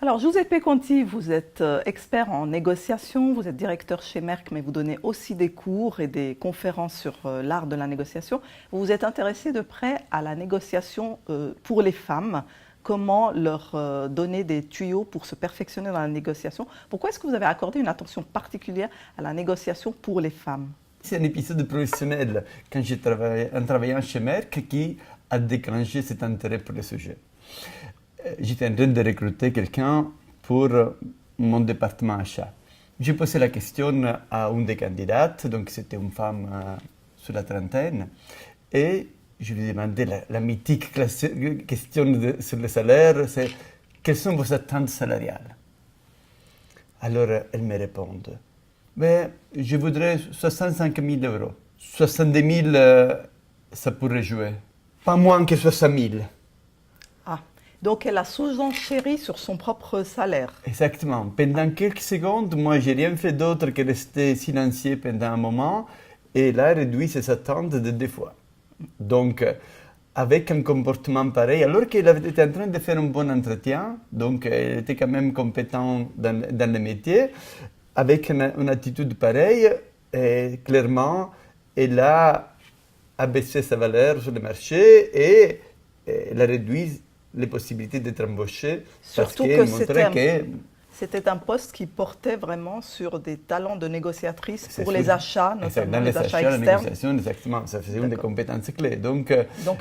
Alors, Giuseppe Conti, vous êtes expert en négociation, vous êtes directeur chez Merck, mais vous donnez aussi des cours et des conférences sur l'art de la négociation. Vous vous êtes intéressé de près à la négociation pour les femmes. Comment leur donner des tuyaux pour se perfectionner dans la négociation? Pourquoi est-ce que vous avez accordé une attention particulière à la négociation pour les femmes? C'est un épisode professionnel quand j'ai travaillé en travaillant chez Merck qui a déclenché cet intérêt pour le sujet. J'étais en train de recruter quelqu'un pour mon département achat. J'ai posé la question à une des candidates, donc c'était une femme sur la trentaine, et je lui ai demandé la mythique question sur le salaire, c'est quelles sont vos attentes salariales? Alors elle me répond, ben, je voudrais 65 000 euros. 70 000, ça pourrait jouer. Pas moins que 60 000. Ah, donc elle a sous-enchéri sur son propre salaire. Exactement. Pendant quelques secondes, moi, j'ai rien fait d'autre que rester silencieux pendant un moment, et elle a réduit ses attentes de 2 fois. Donc, avec un comportement pareil, alors qu'elle était en train de faire un bon entretien, donc elle était quand même compétente dans le métier, avec une attitude pareille, clairement, elle a abaissé sa valeur sur le marché et elle a réduit les possibilités d'être embauchée. Surtout que c'était un poste qui portait vraiment sur des talents de négociatrice pour les achats, notamment les achats externes. La négociation, exactement, ça faisait une des compétences clés. Donc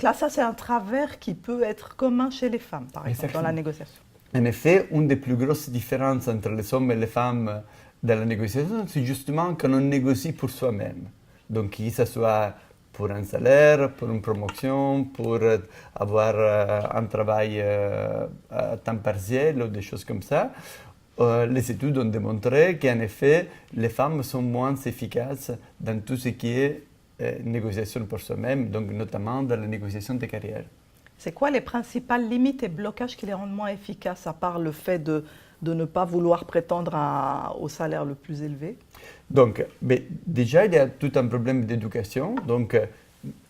là, ça c'est un travers qui peut être commun chez les femmes, par exemple, dans la négociation. En effet, une des plus grosses différences entre les hommes et les femmes dans la négociation, c'est justement qu'on négocie pour soi-même. Donc, que ce soit pour un salaire, pour une promotion, pour avoir un travail à temps partiel ou des choses comme ça. Les études ont démontré qu'en effet, les femmes sont moins efficaces dans tout ce qui est négociation pour soi-même, donc notamment dans la négociation de carrière. C'est quoi les principales limites et blocages qui les rendent moins efficaces, à part le fait de ne pas vouloir prétendre au salaire le plus élevé? Donc, déjà, il y a tout un problème d'éducation. Donc,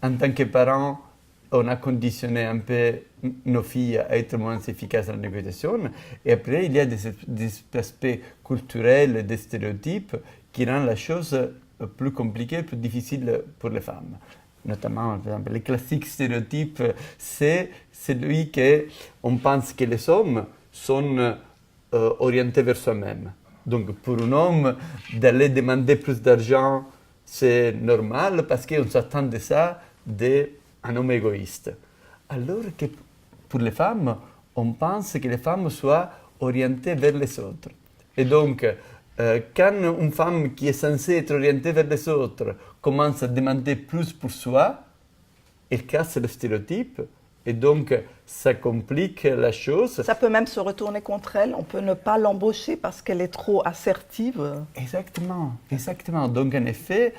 en tant que parents, on a conditionné un peu nos filles à être moins efficaces dans la négociation. Et après, il y a des aspects culturels et des stéréotypes qui rendent la chose plus compliquée, plus difficile pour les femmes. Notamment, par exemple, les classiques stéréotypes, c'est celui qu'on pense que les hommes sont orientés vers soi-même. Donc, pour un homme, d'aller demander plus d'argent, c'est normal parce qu'on s'attend de ça d'un homme égoïste. Alors que pour les femmes, on pense que les femmes soient orientées vers les autres. Et donc, quand une femme qui est censée être orientée vers les autres commence à demander plus pour soi, elle casse le stéréotype. Et donc, ça complique la chose. Ça peut même se retourner contre elle. On peut ne pas l'embaucher parce qu'elle est trop assertive. Exactement, exactement. Donc, en effet,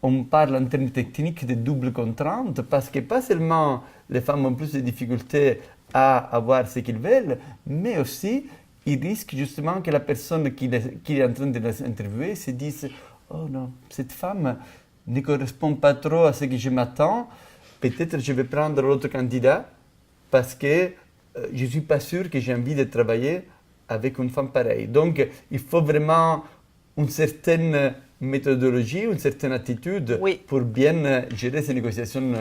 on parle en termes techniques de double contrainte parce que pas seulement les femmes ont plus de difficultés à avoir ce qu'ils veulent, mais aussi, ils risquent justement que la personne qui est en train de les interviewer se dise « Oh non, cette femme ne correspond pas trop à ce que je m'attends. Peut-être je vais prendre l'autre candidat parce que je ne suis pas sûr que j'ai envie de travailler avec une femme pareille. » Donc, il faut vraiment une certaine méthodologie, une certaine attitude pour bien gérer ces négociations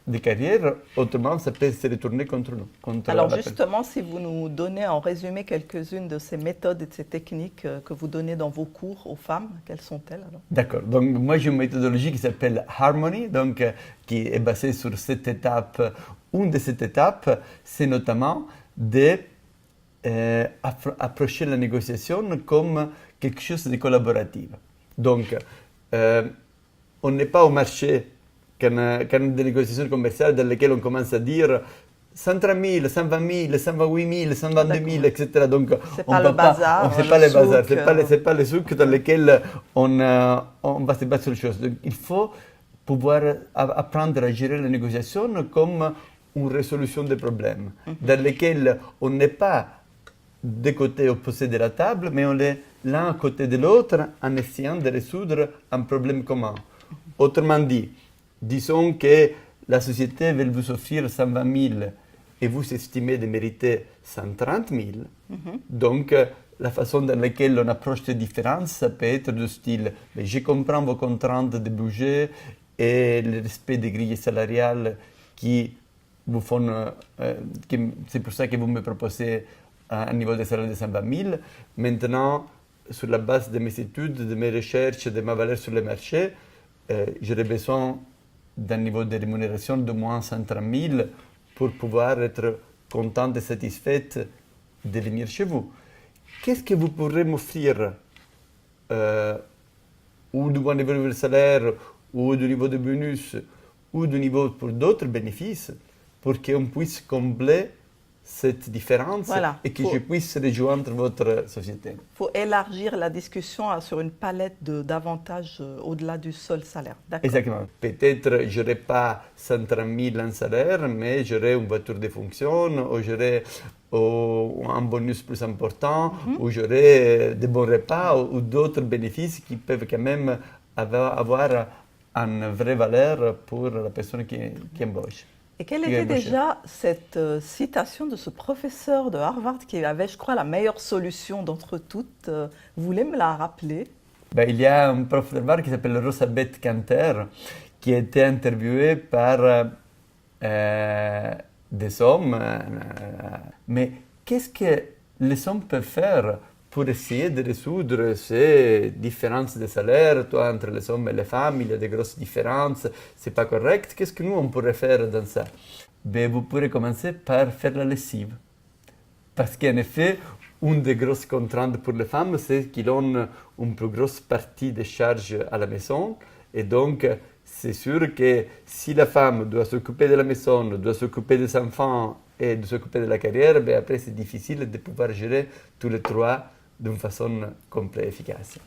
de carrière. Autrement, ça peut se retourner contre nous. Alors justement, si vous nous donnez en résumé quelques-unes de ces méthodes et de ces techniques que vous donnez dans vos cours aux femmes, quelles sont-elles alors? D'accord. Donc moi j'ai une méthodologie qui s'appelle Harmony, donc qui est basée sur 7 étapes. Une de ces étapes, c'est notamment d'approcher la négociation comme quelque chose de collaboratif. Donc on n'est pas au marché quand des négociations commerciales dans lesquelles on commence à dire 130 000, 120 000, 128 000, 122 000, etc. Donc, c'est pas le bazar. C'est pas le bazar, c'est pas les souks dans lesquels on va se battre sur les choses. Donc, il faut pouvoir apprendre à gérer la négociation comme une résolution des problèmes, dans lesquels on n'est pas des côtés opposés de la table, mais on est l'un à côté de l'autre en essayant de résoudre un problème commun. Autrement dit, disons que la société veut vous offrir 120 000 et vous estimez de mériter 130 000, donc la façon dans laquelle on approche les différences, ça peut être du style je comprends vos contraintes de budget et le respect des grilles salariales qui vous font. C'est pour ça que vous me proposez un niveau de salaire de 120 000. Maintenant, sur la base de mes études, de mes recherches, de ma valeur sur le marché, j'aurais besoin d'un niveau de rémunération de moins 130 000 pour pouvoir être contente et satisfaite de venir chez vous. Qu'est-ce que vous pourrez m'offrir ou du point de vue du salaire, ou du niveau de bonus, ou du niveau pour d'autres bénéfices, pour qu'on puisse combler cette différence et que je puisse rejoindre votre société. Il faut élargir la discussion sur une palette d'avantages au-delà du seul salaire. Exactement. Peut-être je n'aurai pas 130 000 en salaire, mais j'aurai une voiture de fonction, ou j'aurai un bonus plus important, ou j'aurai des bons repas, ou d'autres bénéfices qui peuvent quand même avoir une vraie valeur pour la personne qui embauche. Et quelle était déjà cette citation de ce professeur de Harvard qui avait, je crois, la meilleure solution d'entre toutes? Vous voulez me la rappeler? Il y a un prof d'Harvard qui s'appelle Rosabeth Kanter, qui a été interviewé par des hommes. Mais qu'est-ce que les hommes peuvent faire pour essayer de résoudre ces différences de salaire entre les hommes et les femmes? Il y a de grosses différences, c'est pas correct. Qu'est-ce que nous, on pourrait faire dans ça? Vous pourrez commencer par faire la lessive. Parce qu'en effet, une des grosses contraintes pour les femmes, c'est qu'ils ont une plus grosse partie des charges à la maison. Et donc, c'est sûr que si la femme doit s'occuper de la maison, doit s'occuper des enfants et de s'occuper de la carrière, après c'est difficile de pouvoir gérer tous les trois d'une façon complète et efficace.